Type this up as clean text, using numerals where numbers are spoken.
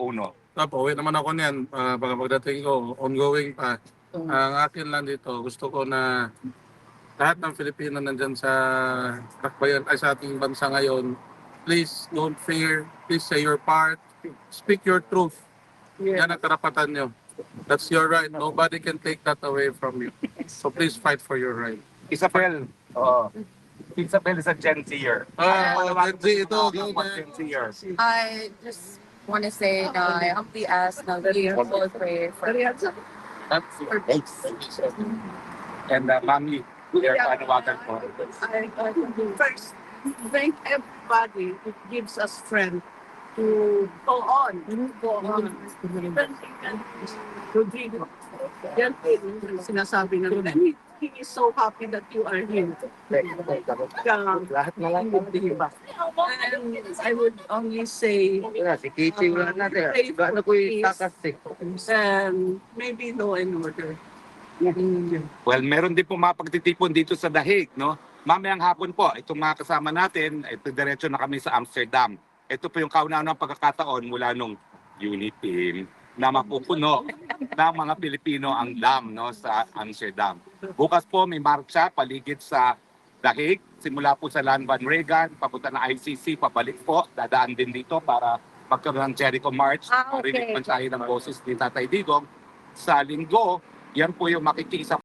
Uno. Pauwi naman ako niyan. Baka pagdating ko, ongoing pa. Ang akin lang dito, gusto ko na lahat ng Filipino nandyan sa takbayan, ay sa ating bansa ngayon, please don't fear, please say your part, speak your truth. Yan ang karapatan nyo. That's your right. Nobody can take that away from you. So please fight for your right. Isabel, Isabel is a Gen Zer. Gen Z ito, go Gen Zer. I just want to say na I humbly ask na we all pray for peace. And Mami, your panawagan po. First, thank everybody. It gives us strength to go on. Rodrigo, yan yung sinasabi ng he is so happy that you are here. Lahat na lang ang diba. And I would only say, Si Kichi wala natin. pray for Gano'n ko yung peace takastik. and maybe law and order. Well, meron din po mga pagtitipon dito sa Dahig, no? Mamayang hapon po, itong mga kasama natin, ito diretso na kami sa Amsterdam. Ito po yung kauna-unang pagkakataon mula nung Uniteam na mapupuno ng mga Pilipino ang dam, no, sa Amsterdam. Bukas po may marcha paligid sa Dahig, simula po sa Land Van Regan, papunta na ICC, pabalik po, dadaan din dito para magkaroon ng Jericho March, Okay. marinig man tayo ng boses ni Tatay Digong. Sa Linggo, yan po yung makikisa